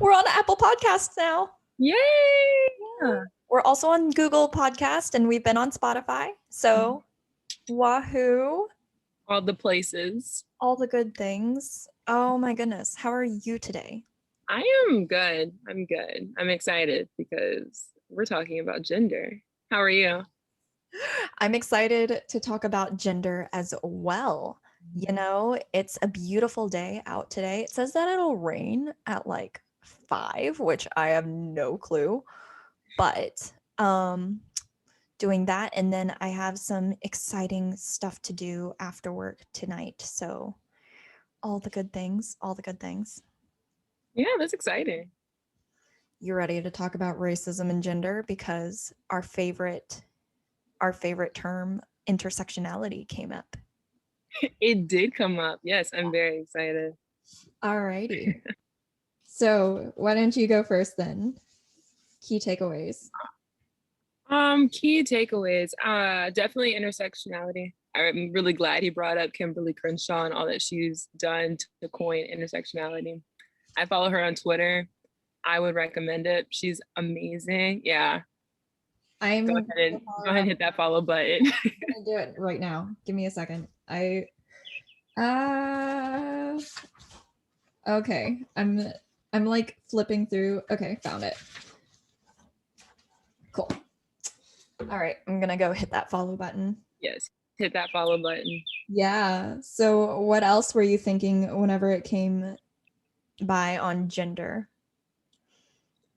We're on Apple Podcasts now. Yay! Yeah. We're also on Google Podcast, and we've been on Spotify. So, wahoo. All the places. All the good things. Oh my goodness. How are you today? I am good. I'm good. I'm excited because we're talking about gender. How are you? I'm excited to talk about gender as well. You know, it's a beautiful day out today. It says that it'll rain at like 5, which I have no clue. But doing that, and then I have some exciting stuff to do after work tonight. So all the good things, all the good things. Yeah, that's exciting. You ready to talk about racism and gender? Because our favorite term, intersectionality, came up. It did come up. Yes, I'm very excited. Alrighty. So why don't you go first then? Key takeaways. Key takeaways. Definitely intersectionality. I'm really glad he brought up Kimberly Crenshaw and all that she's done to coin intersectionality. I follow her on Twitter. I would recommend it. She's amazing. Yeah. Go ahead and hit that follow button. I'm gonna do it right now. Give me a second. Okay. I'm like flipping through. Okay, found it. Cool. All right, I'm gonna go hit that follow button. Yes, hit that follow button. Yeah. So what else were you thinking whenever it came by on gender?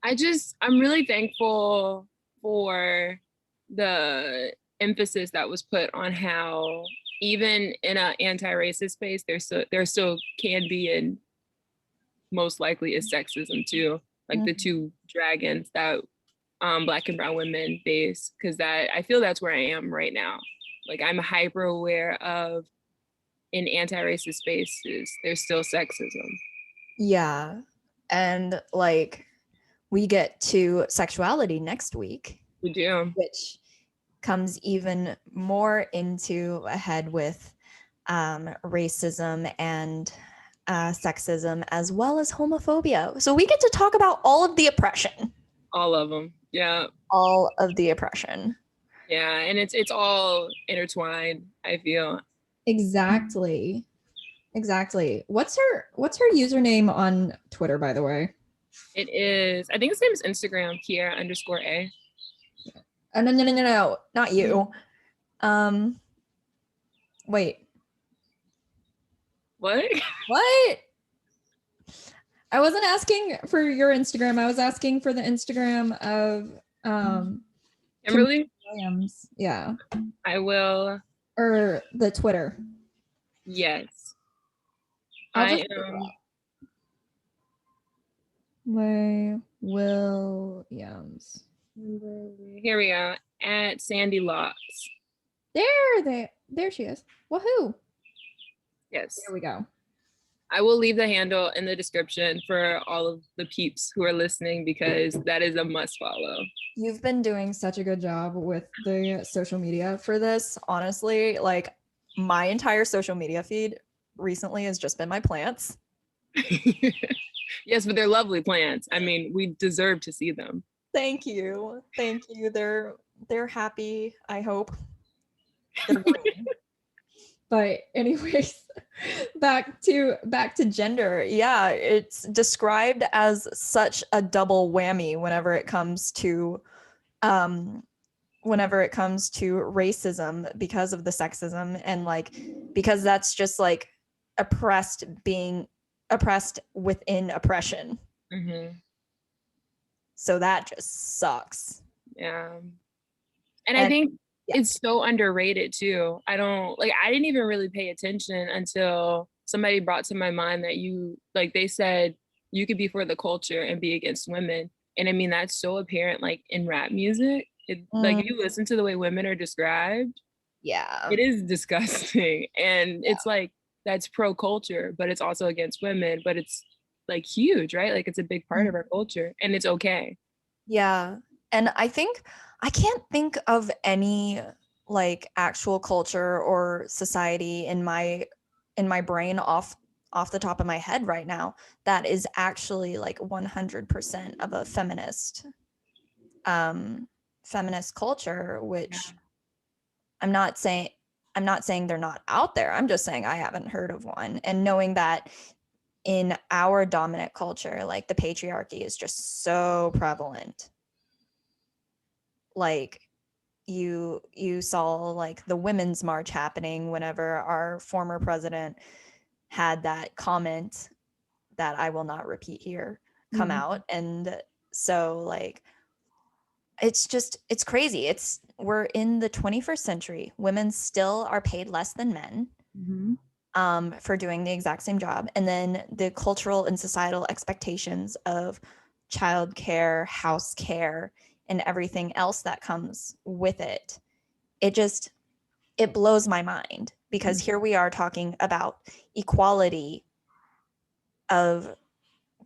I'm really thankful for the emphasis that was put on how even in an anti-racist space, there still can be, and most likely is, sexism too. Like the two dragons that Black and brown women face, because I feel that's where I am right now. Like I'm hyper aware of, in anti-racist spaces, there's still sexism. Yeah. And like we get to sexuality next week. We do. Which comes even more into a head with racism and sexism, as well as homophobia. So we get to talk about all of the oppression. All of them. Yeah. All of the oppression. Yeah, and it's all intertwined, I feel. Exactly. What's her username on Twitter, by the way? It is, I think his name is Instagram, Kiera_A. No, not you. Wait. What? What? I wasn't asking for your Instagram. I was asking for the Instagram of Kimberly Williams. Yeah. I will. Or the Twitter. Yes. I am. Williams. Here we go. At Sandy Locks. There she is. Woohoo. Yes. There we go. I will leave the handle in the description for all of the peeps who are listening, because that is a must follow. You've been doing such a good job with the social media for this. Honestly, like my entire social media feed recently has just been my plants. Yes, but they're lovely plants. I mean, we deserve to see them. Thank you. They're happy, I hope. They're green. But anyways, back to gender. Yeah, it's described as such a double whammy whenever it comes to racism, because of the sexism, and like because that's just like being oppressed within oppression. Mm-hmm. So that just sucks. Yeah. And I think it's so underrated too. I didn't even really pay attention until somebody brought to my mind that they said you could be for the culture and be against women. And I mean, that's so apparent, like in rap music. Like if you listen to the way women are described, yeah, it is disgusting. And it's like, that's pro culture, but it's also against women, but it's like huge, right? Like it's a big part of our culture, and it's okay. Yeah. And I can't think of any like actual culture or society in my brain off off the top of my head right now that is actually like 100% of a feminist culture, which I'm not saying they're not out there. I'm just saying I haven't heard of one. And knowing that in our dominant culture, like the patriarchy is just so prevalent. Like you saw like the women's march happening whenever our former president had that comment that I will not repeat here come out. And so like it's crazy. We're in the 21st century. Women still are paid less than men for doing the exact same job. And then the cultural and societal expectations of childcare, house care, and everything else that comes with it. It blows my mind because here we are talking about equality of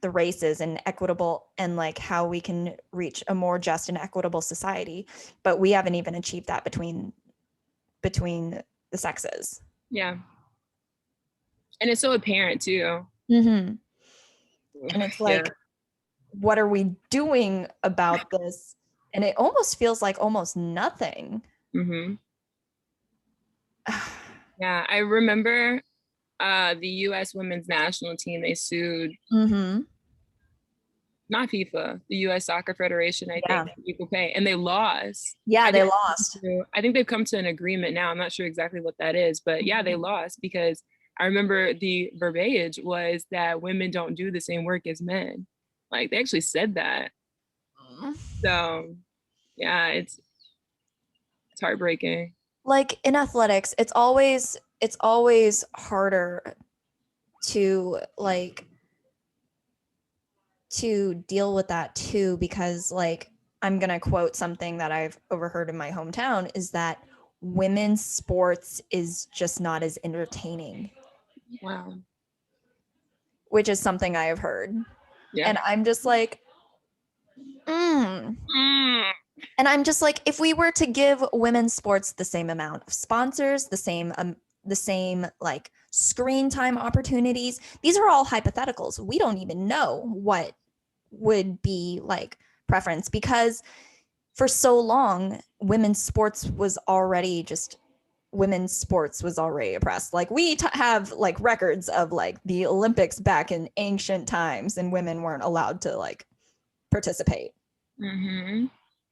the races and equitable and like how we can reach a more just and equitable society, but we haven't even achieved that between the sexes. Yeah. And it's so apparent too. And it's like, what are we doing about this? And it almost feels like almost nothing. Yeah, I remember the US women's national team, they sued not FIFA, the US Soccer Federation, I think, equal pay, and they lost. Yeah, they lost. I think they've come to an agreement now. I'm not sure exactly what that is, but yeah, they lost because I remember the verbiage was that women don't do the same work as men. Like they actually said that. So yeah, it's heartbreaking. Like in athletics, it's always harder to like to deal with that too, because like I'm gonna quote something that I've overheard in my hometown is that women's sports is just not as entertaining. Wow. Which is something I have heard. Yeah. And I'm just like, And I'm just like, if we were to give women's sports the same amount of sponsors, the same like screen time opportunities, these are all hypotheticals. We don't even know what would be like preference, because for so long women's sports was already oppressed. Like we have like records of like the Olympics back in ancient times and women weren't allowed to like participate.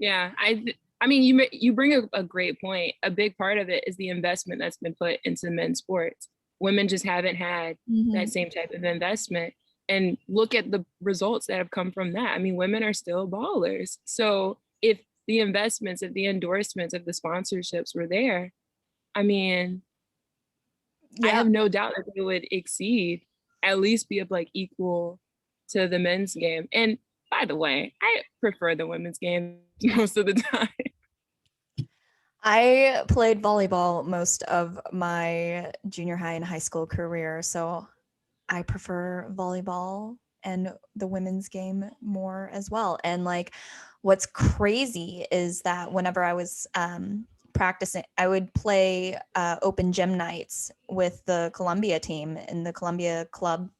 Yeah, I mean, you bring a great point. A big part of it is the investment that's been put into men's sports. Women just haven't had that same type of investment. And look at the results that have come from that. I mean, women are still ballers. So if the investments, if the endorsements, if the sponsorships were there, I mean, I have no doubt that they would exceed, at least be of like equal to the men's game. And by the way, I prefer the women's game most of the time. I played volleyball most of my junior high and high school career, so I prefer volleyball and the women's game more as well. And like what's crazy is that whenever I was practicing, I would play open gym nights with the Columbia team and the Columbia club,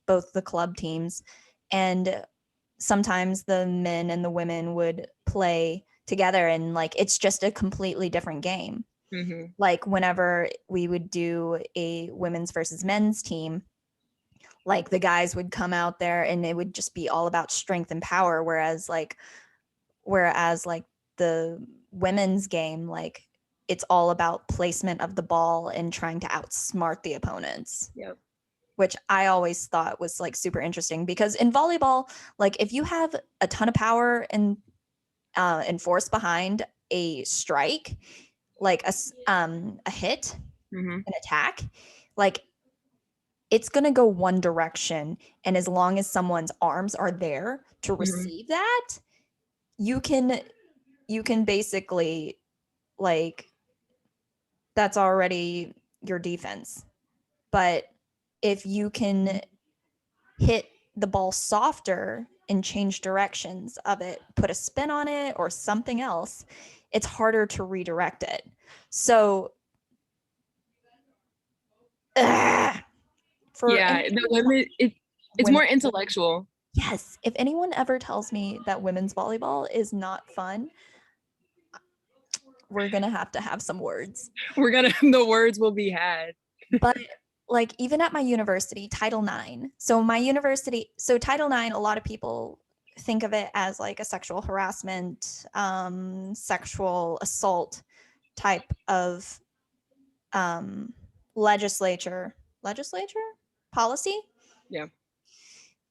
both the club teams. And sometimes the men and the women would play together, and like it's just a completely different game. Like whenever we would do a women's versus men's team, like the guys would come out there and it would just be all about strength and power, whereas like the women's game, like it's all about placement of the ball and trying to outsmart the opponents. Which I always thought was like super interesting, because in volleyball, like if you have a ton of power and force behind a strike, like a hit, an attack, like it's going to go one direction. And as long as someone's arms are there to receive that, you can basically like, that's already your defense. But if you can hit the ball softer and change directions of it, put a spin on it or something else, it's harder to redirect it. So For Yeah, the women, it's women, more intellectual. yes, if anyone ever tells me that women's volleyball is not fun, we're gonna have some words. The words will be had. But like even at my university, Title IX. So my university, so Title IX, a lot of people think of it as like a sexual harassment, sexual assault type of legislature policy. Yeah.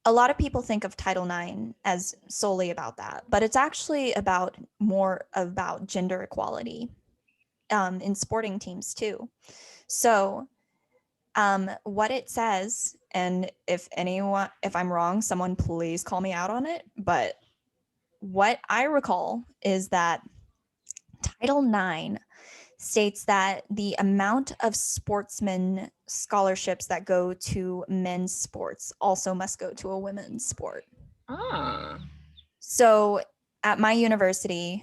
A lot of people think of Title IX as solely about that, but it's actually about more about gender equality in sporting teams too. So what it says, and if I'm wrong, someone please call me out on it, but what I recall is that Title IX states that the amount of sportsman scholarships that go to men's sports also must go to a women's sport. Ah. So at my university,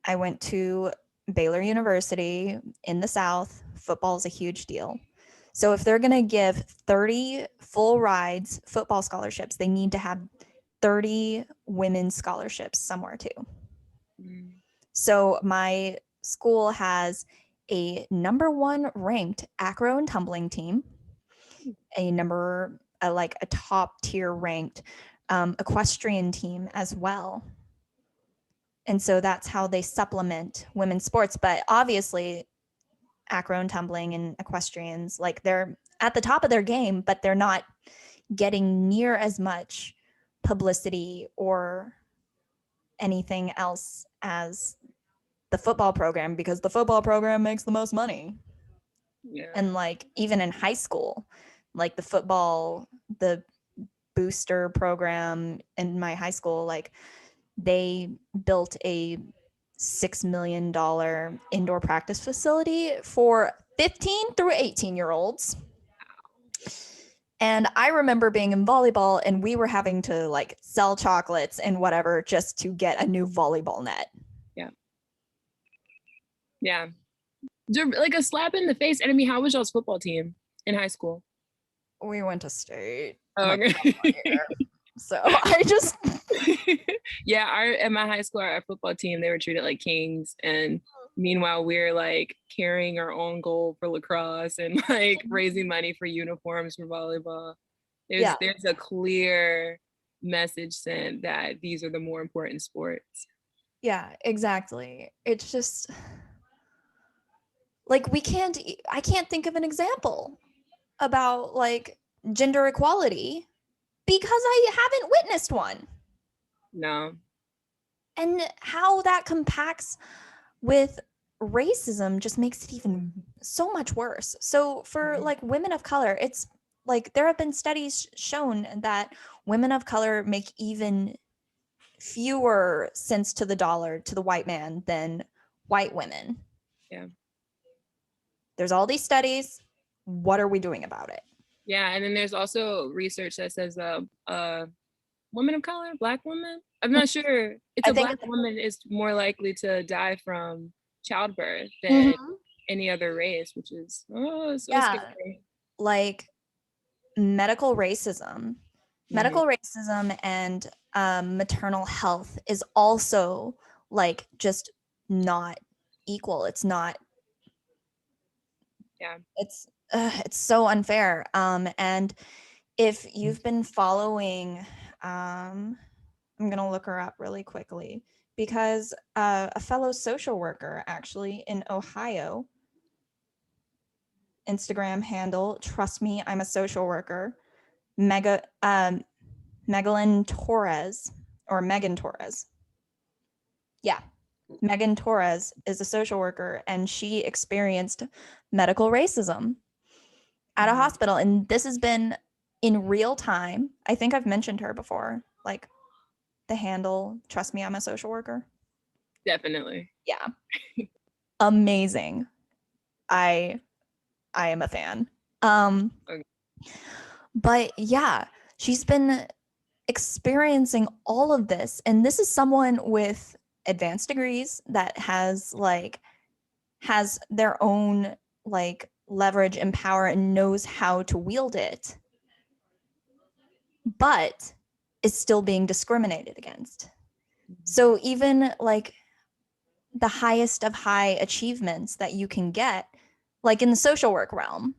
I went to Baylor University in the South. Football is a huge deal. So if they're going to give 30 full rides football scholarships, they need to have 30 women's scholarships somewhere too. Mm. So my school has a number 1 ranked acro and tumbling team, like a top tier ranked equestrian team as well. And so that's how they supplement women's sports. But obviously, acro and tumbling and equestrians, like they're at the top of their game, but they're not getting near as much publicity or anything else as the football program, because the football program makes the most money. Yeah. And like even in high school, like the booster program in my high school, like they built a $6 million indoor practice facility for 15 through 18-year-olds. And I remember being in volleyball and we were having to like sell chocolates and whatever just to get a new volleyball net. Yeah. Yeah. Like a slap in the face. And I mean, how was y'all's football team in high school? We went to state. Oh, okay. So I just yeah, at my high school, our football team, they were treated like kings, and meanwhile we're like carrying our own goal for lacrosse and like raising money for uniforms for volleyball. There's a clear message sent that these are the more important sports. Yeah, exactly. It's just like I can't think of an example about like gender equality because I haven't witnessed one. No. And how that compacts with racism just makes it even so much worse. So for like women of color, it's like there have been studies shown that women of color make even fewer cents to the dollar to the white man than white women. Yeah. There's all these studies. What are we doing about it? Yeah, and then there's also research that says woman of color, Black woman, I'm not sure. Black woman is more likely to die from childbirth than any other race, which is so scary. Like medical racism and maternal health is also like just not equal. It's not. Yeah. It's so unfair. And if you've been following, I'm gonna look her up really quickly because a fellow social worker actually in Ohio, Instagram handle, trust me, I'm a social worker, Megan Torres or Megan Torres. Yeah. Megan Torres is a social worker and she experienced medical racism at a hospital. And this has been in real time. I think I've mentioned her before, like the handle, trust me, I'm a social worker. Definitely. Yeah. Amazing. I am a fan. Okay. But yeah, she's been experiencing all of this. And this is someone with advanced degrees that has their own like leverage and power and knows how to wield it. but is still being discriminated against. So even like the highest of high achievements that you can get, like in the social work realm,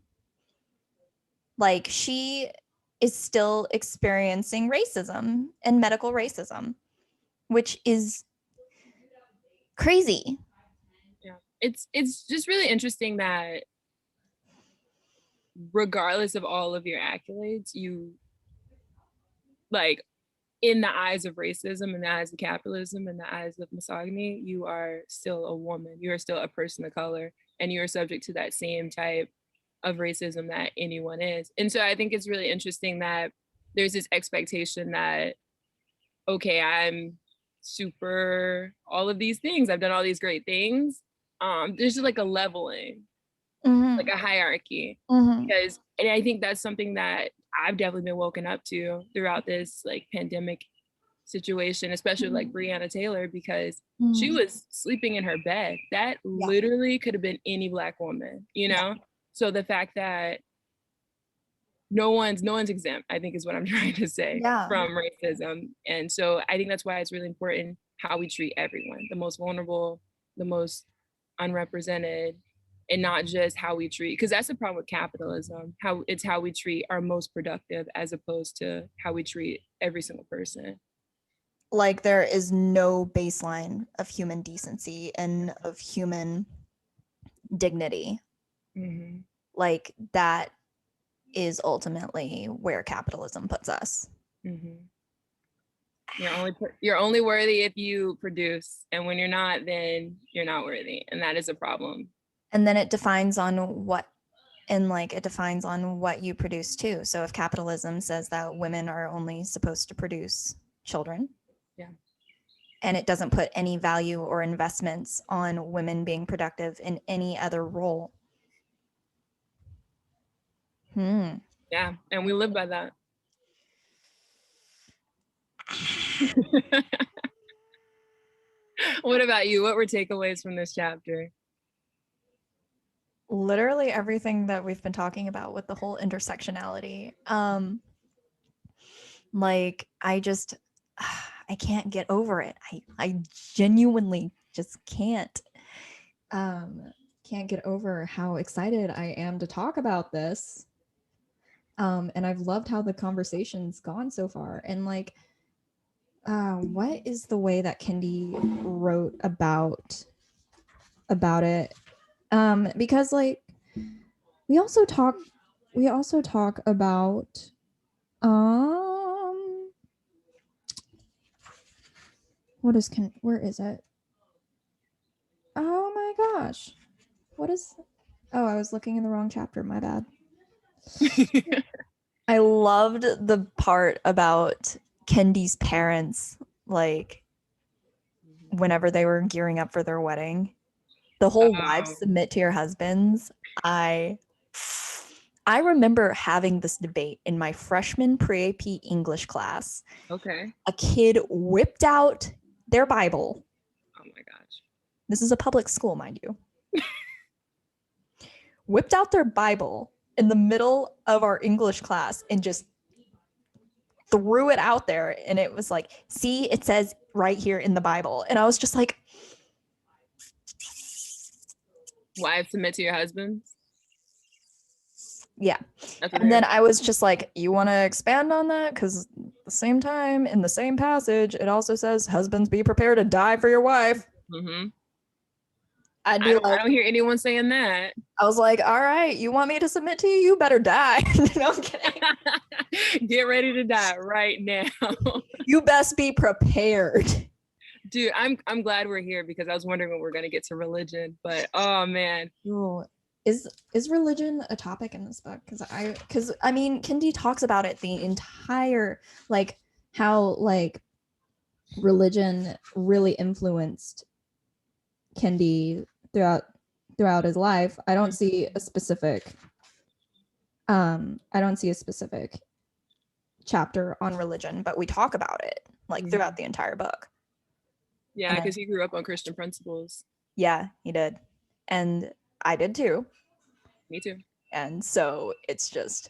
like she is still experiencing racism and medical racism, which is crazy. Yeah. It's just really interesting that regardless of all of your accolades, you like in the eyes of racism, in the eyes of capitalism, in the eyes of misogyny, you are still a woman. You are still a person of color, and you are subject to that same type of racism that anyone is. And so I think it's really interesting that there's this expectation that, okay, I'm super all of these things. I've done all these great things. There's just like a leveling, like a hierarchy. Because, and I think that's something that I've definitely been woken up to throughout this like pandemic situation, especially like Breonna Taylor, because she was sleeping in her bed. That literally could have been any Black woman, you know? So the fact that no one's exempt, I think is what I'm trying to say, from racism. And so I think that's why it's really important how we treat everyone, the most vulnerable, the most unrepresented, and not just how we treat, because that's the problem with capitalism, how we treat our most productive as opposed to how we treat every single person. Like there is no baseline of human decency and of human dignity. Like that is ultimately where capitalism puts us. You're only worthy if you produce, and when you're not, then you're not worthy, and that is a problem. And then it defines on what, and like it defines on what you produce too. So if capitalism says that women are only supposed to produce children, and it doesn't put any value or investments on women being productive in any other role. Yeah, and we live by that. What about you? What were takeaways from this chapter? Literally everything that we've been talking about with the whole intersectionality. Like I just I can't get over it. I genuinely just can't get over how excited I am to talk about this. And I've loved how the conversation's gone so far. And like what is the way that Kendi wrote about it? Because like we also talk about where is it? Oh my gosh. What is Oh, I was looking in the wrong chapter, my bad. I loved the part about Kendi's parents, like whenever they were gearing up for their wedding. The whole wives submit to your husbands. I remember having this debate in my freshman pre-AP English class. Okay. A kid whipped out their Bible. Oh my gosh. This is a public school, mind you. Whipped out their Bible in the middle of our English class and just threw it out there. And it was like, see, it says right here in the Bible. And I was just like, wives submit to your husbands? Yeah. And then I was just like, you want to expand on that? Because the same time, in the same passage, it also says, husbands, be prepared to die for your wife. I don't hear anyone saying that. I was like, all right, you want me to submit to you? You better die. No, I'm kidding. Get ready to die right now. You best be prepared. Dude, I'm glad we're here because I was wondering when we're gonna get to religion, but oh man. Ooh. Is religion a topic in this book? Because I mean, Kendi talks about it the entire, like how like religion really influenced Kendi throughout his life. I don't see a specific chapter on religion, but we talk about it like throughout the entire book. Yeah, because he grew up on Christian principles. Yeah, he did. And I did too. Me too. And so it's just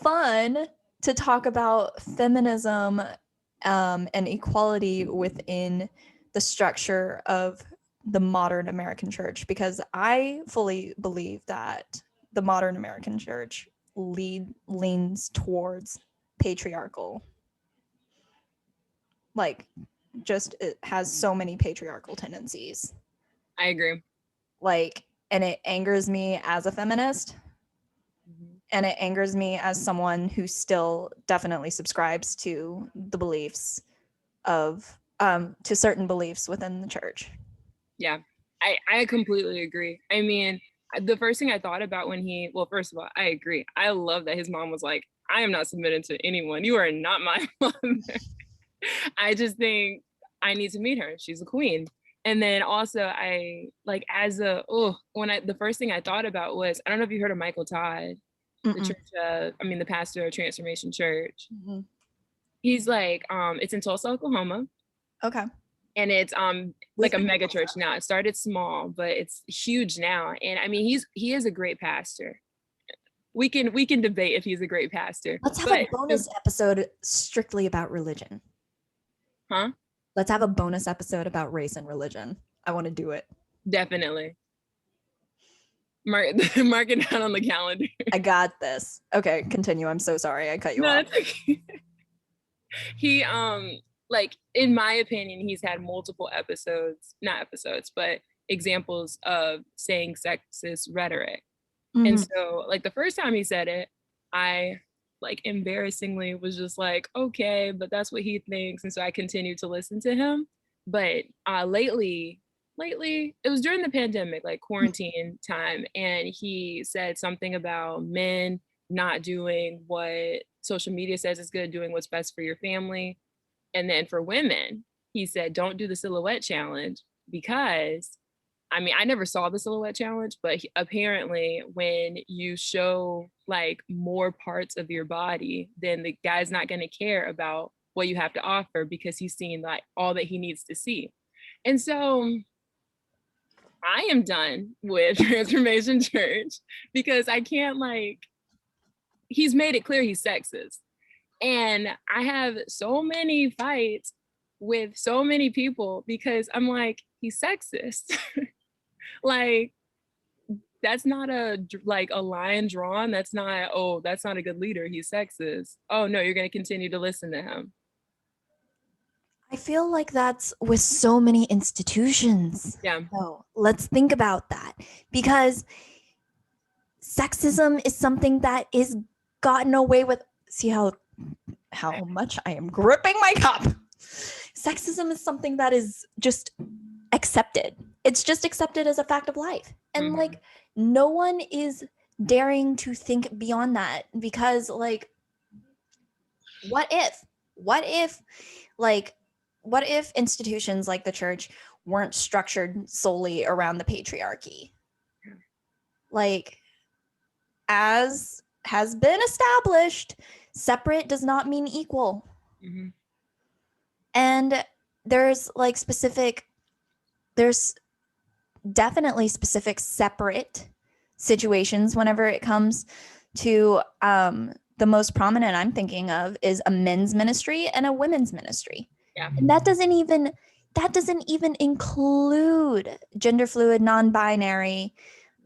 fun to talk about feminism and equality within the structure of the modern American church, because I fully believe that the modern American church leans towards patriarchal. Like, just it has so many patriarchal tendencies. I agree. Like, and it angers me as a feminist, and it angers me as someone who still definitely subscribes to the beliefs of to certain beliefs within the church. Yeah, I completely agree. I mean, the first thing I thought about when well, first of all, I agree. I love that his mom was like, I am not submitting to anyone. You are not my mother. I just think I need to meet her. She's a queen. And then also I like the first thing I thought about was, I don't know if you heard of Michael Todd, the church, the pastor of Transformation Church. Mm-hmm. He's like, it's in Tulsa, Oklahoma. Okay. And it's like a mega church now. It started small, but it's huge now. And I mean, he is a great pastor. We can debate if he's a great pastor. Let's have a bonus episode strictly about religion. Huh? Let's have a bonus episode about race and religion. I want to do it. Definitely. Mark it down on the calendar. I got this. Okay, continue. I'm so sorry I cut you off. Okay. He like, in my opinion, he's had multiple examples of saying sexist rhetoric. Mm-hmm. And so like the first time he said it, I like embarrassingly was just like, okay, but that's what he thinks. And so I continued to listen to him. But lately, it was during the pandemic, like quarantine time, and he said something about men not doing what social media says is good, doing what's best for your family. And then for women, he said, don't do the silhouette challenge, because I mean, I never saw the silhouette challenge, but apparently when you show like more parts of your body, then the guy's not going to care about what you have to offer, because he's seen like all that he needs to see. And so I am done with Transformation Church, because I can't, like, he's made it clear he's sexist. And I have so many fights with so many people because I'm like, he's sexist. Like, that's not a line drawn. That's not, oh, that's not a good leader, he's sexist. Oh no, you're going to continue to listen to him. I feel like that's with so many institutions. Yeah. So let's think about that, because sexism is something that is gotten away with. See how much I am gripping my cup. Sexism is something that is just accepted. It's just accepted as a fact of life. And like, no one is daring to think beyond that, because like, what if institutions like the church weren't structured solely around the patriarchy? Like, as has been established, separate does not mean equal. Mm-hmm. And there's definitely specific separate situations whenever it comes to the most prominent I'm thinking of is a men's ministry and a women's ministry. Yeah. And that doesn't even include gender fluid, non-binary,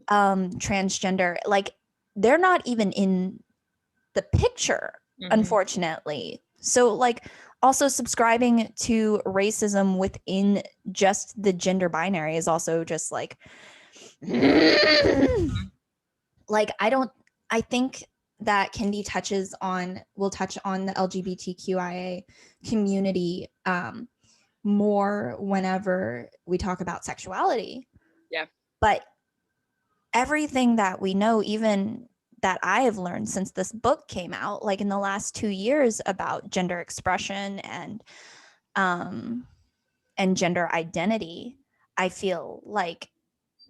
transgender. Like, they're not even in the picture, unfortunately. So like, also subscribing to racism within just the gender binary is also just like, like, I think that Kendi will touch on the LGBTQIA community more whenever we talk about sexuality. Yeah. But everything that we know, even that I have learned since this book came out, like in the last 2 years, about gender expression and gender identity, I feel like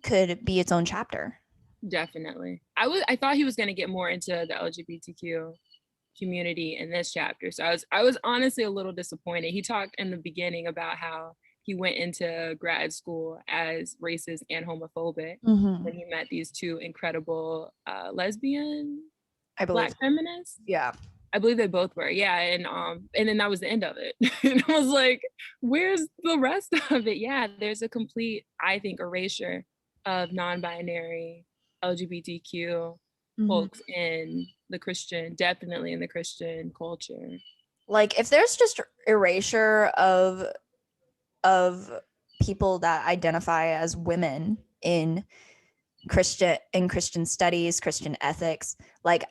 could be its own chapter. Definitely. I thought he was going to get more into the LGBTQ community in this chapter. So I was honestly a little disappointed. He talked in the beginning about how he went into grad school as racist and homophobic when he met these two incredible lesbian, I believe, Black feminists. Yeah. I believe they both were. Yeah. And then that was the end of it. And I was like, where's the rest of it? Yeah, there's a complete, I think, erasure of non-binary LGBTQ Mhm. folks in the Christian, definitely in the Christian culture. Like if there's just erasure of people that identify as women in Christian studies, Christian ethics, like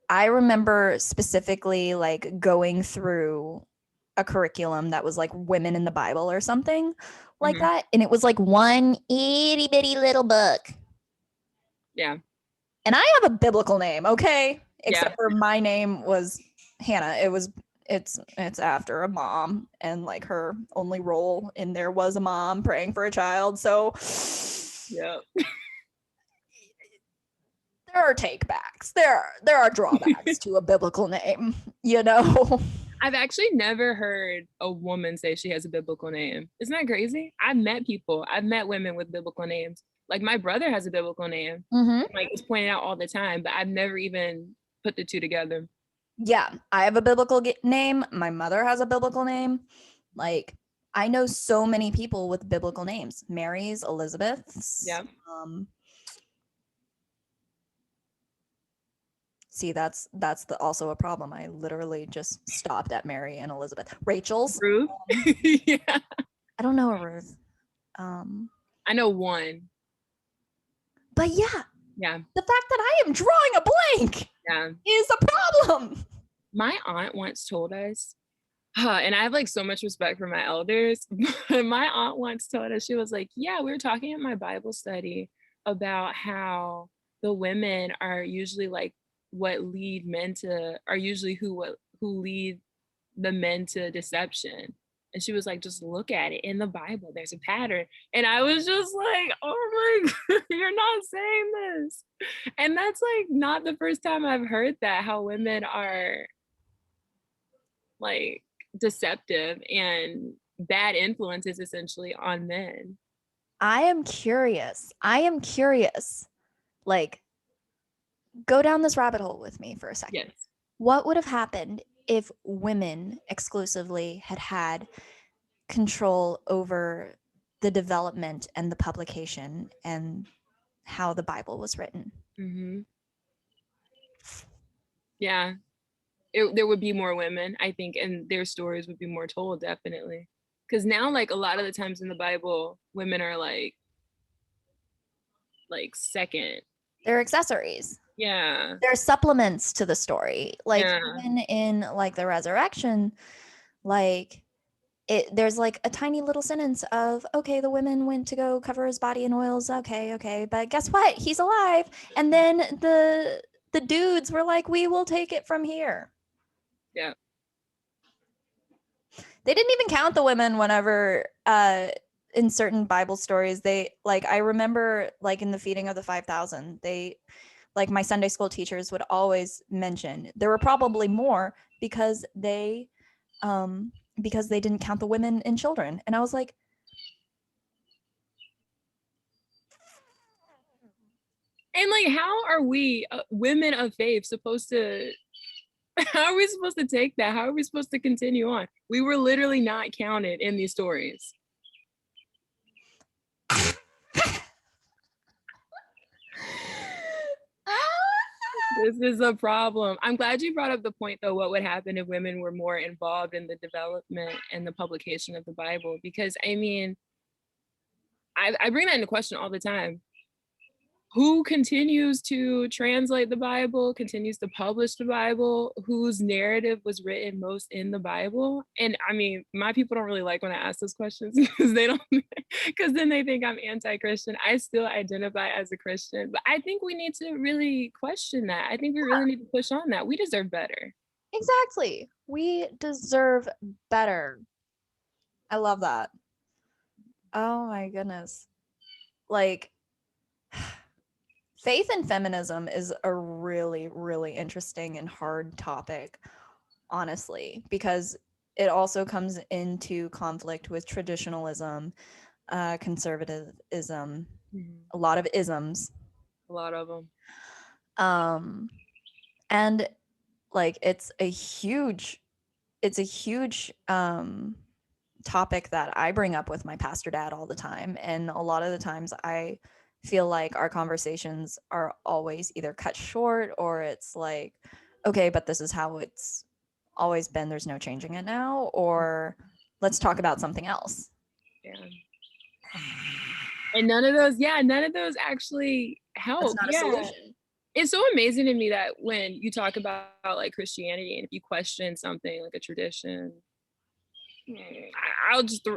I remember specifically like going through a curriculum that was like women in the Bible or something like Hmm. that. And it was like one itty bitty little book. Yeah. And I have a biblical name, okay? Yeah. Except for my name was Hannah. It's after a mom, and like her only role in there was a mom praying for a child. So Yeah. there are takebacks. There are drawbacks to a biblical name, you know. I've actually never heard a woman say she has a biblical name. Isn't that crazy? I've met women with biblical names. Like my brother has a biblical name. Mm-hmm. Like it's pointed out all the time, but I've never even put the two together. Yeah, I have a biblical name. My mother has a biblical name. Like I know so many people with biblical names. Mary's, Elizabeth's. Yeah. See, that's also a problem. I literally just stopped at Mary and Elizabeth. Rachel's. Ruth. Um, Yeah. I don't know a Ruth. Um, I know one. but yeah, Yeah. the fact that I am drawing a blank Yeah. is a problem. My aunt once told us, and I have like so much respect for my elders, but my aunt once told us, she was like, yeah, we were talking at my Bible study about how the women are usually like what lead men to, are usually who lead the men to deception. And she was like, just look at it in the Bible, there's a pattern. And I was just like, oh my God, you're not saying this. And that's like not the first time I've heard that, how women are like deceptive and bad influences essentially on men. I am curious. I am curious. Like, go down this rabbit hole with me for a second. Yes. What would have happened if women exclusively had had control over the development and the publication and how the Bible was written? Hmm. Yeah. There would be more women, I think, and their stories would be more told, definitely. Because now, like a lot of the times in the Bible, women are like second. They're accessories. Yeah. They're supplements to the story. Like Yeah. even in like the resurrection, like there's like a tiny little sentence of, okay, the women went to go cover his body in oils. Okay, but guess what? He's alive. And then the dudes were like, we will take it from here. Yeah. They didn't even count the women whenever in certain Bible stories, they like, I remember like in the feeding of the 5,000, they like my Sunday school teachers would always mention there were probably more because they didn't count the women and children. And I was like, And like, how are we women of faith supposed to? How are we supposed to take that? How are we supposed to continue on? We were literally not counted in these stories. This is a problem. I'm glad you brought up the point, though, what would happen if women were more involved in the development and the publication of the Bible? Because I mean, I bring that into question all the time. Who continues to translate the Bible, continues to publish the Bible, whose narrative was written most in the Bible? And I mean, my people don't really like when I ask those questions because they don't, because then they think I'm anti-Christian. I still identify as a Christian, but I think we need to really question that. I think we really need to push on that. We deserve better. exactly. We deserve better. I love that. Oh my goodness. Like, faith and feminism is a really, really interesting and hard topic, honestly, because it also comes into conflict with traditionalism, conservatism, Mhm. a lot of isms. A lot of them. Um, and like it's a huge topic that I bring up with my pastor dad all the time. And a lot of the times I feel like our conversations are always either cut short or it's like, okay, but this is how it's always been. There's no changing it now. Or let's talk about something else. Yeah. And none of those actually help. That's not a Yeah. solution. It's so amazing to me that when you talk about like Christianity and if you question something like a tradition, I'll just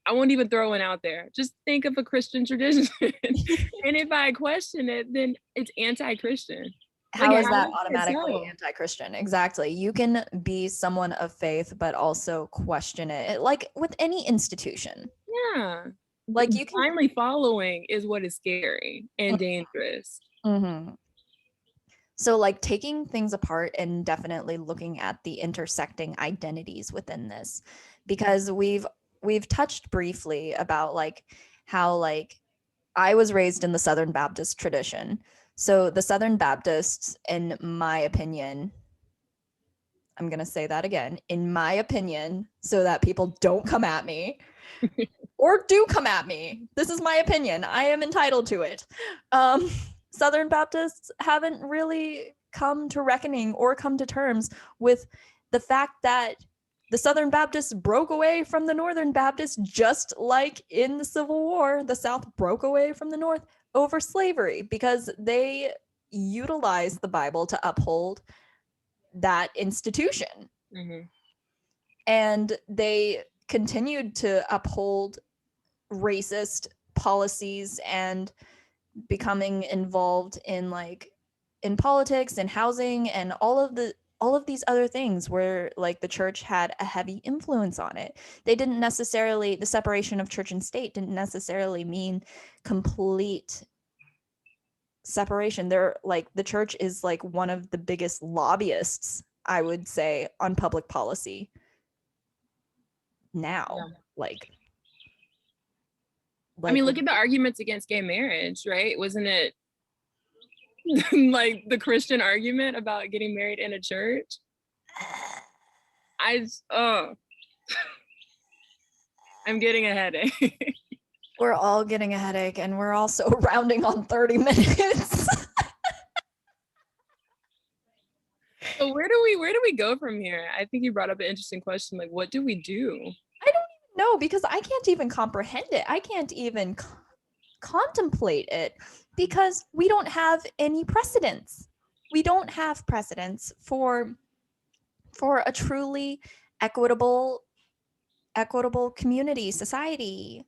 I won't even throw one out there. Just think of a Christian tradition. And if I question it, then it's anti-Christian. How is that does automatically help? anti-Christian? Exactly. You can be someone of faith, but also question it, like with any institution. Yeah. Like you can. Blindly following is what is scary and dangerous. Mhm. So like taking things apart and definitely looking at the intersecting identities within this, because we've touched briefly about like how like I was raised in the Southern Baptist tradition. So the Southern Baptists, in my opinion, I'm going to say that again, in my opinion, so that people don't come at me or do come at me. This is my opinion. I am entitled to it. Southern Baptists haven't really come to reckoning or come to terms with the fact that the Southern Baptists broke away from the Northern Baptists, just like in the Civil War, the South broke away from the North over slavery because they utilized the Bible to uphold that institution. Mm-hmm. And they continued to uphold racist policies and becoming involved in like in politics and housing and all of these other things where like the church had a heavy influence on it. They didn't necessarily, the separation of church and state didn't necessarily mean complete separation. They're like the church is like one of the biggest lobbyists, I would say, on public policy now. Yeah. Like I mean, look at the arguments against gay marriage, right? Wasn't it like the Christian argument about getting married in a church? I'm getting a headache. We're all getting a headache and we're also rounding on 30 minutes. So where do we go from here? I think you brought up an interesting question. Like, what do we do? I don't even know because I can't even comprehend it. I can't even contemplate it because we don't have any precedents. We don't have precedents for a truly equitable community, society.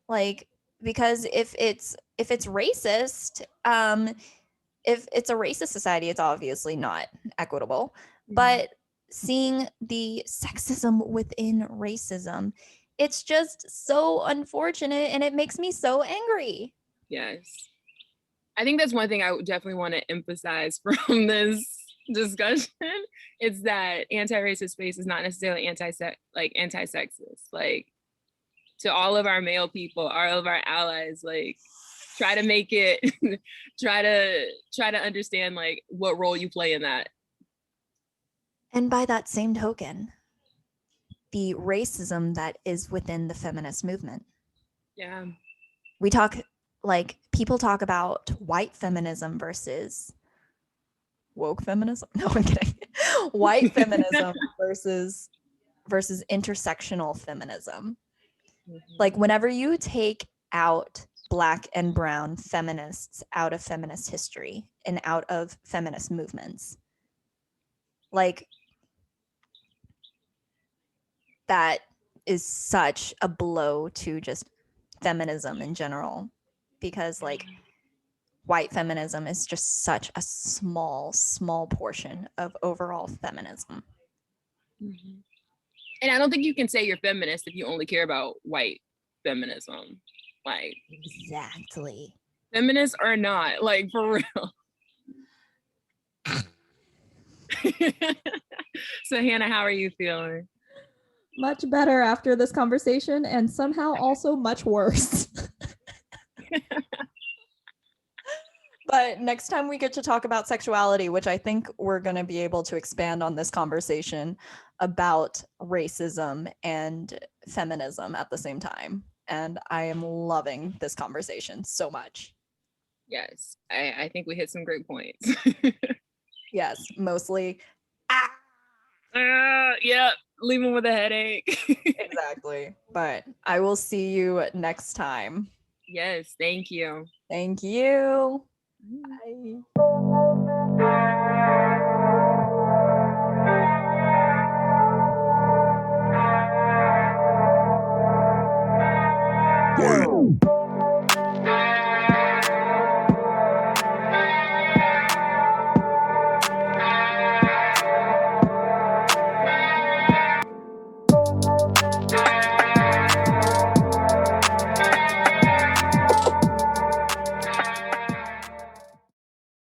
Like because if it's racist, if it's a racist society, it's obviously not equitable. But seeing the sexism within racism, it's just so unfortunate and it makes me so angry. Yes. I think that's one thing I definitely want to emphasize from this discussion. It's that anti-racist space is not necessarily anti-sexist. Like to all of our male people, all of our allies, like try to make it try to understand like what role you play in that. And by that same token, the racism that is within the feminist movement. Yeah. We talk like people talk about white feminism versus woke feminism. No, I'm kidding. White feminism versus intersectional feminism. Like whenever you take out Black and brown feminists out of feminist history and out of feminist movements, like that is such a blow to just feminism in general, because like white feminism is just such a small portion of overall feminism. And I don't think you can say you're feminist if you only care about white feminism. Like exactly. Feminists are not, like, for real. So Hannah, how are you feeling? Much better after this conversation, and somehow also much worse. But next time we get to talk about sexuality, which I think we're going to be able to expand on this conversation about racism and feminism at the same time. And I am loving this conversation so much. Yes, I think we hit some great points. Yes, mostly. Ah, Yep, leaving with a headache. exactly. But I will see you next time. Yes, thank you. Thank you. Mm. Bye.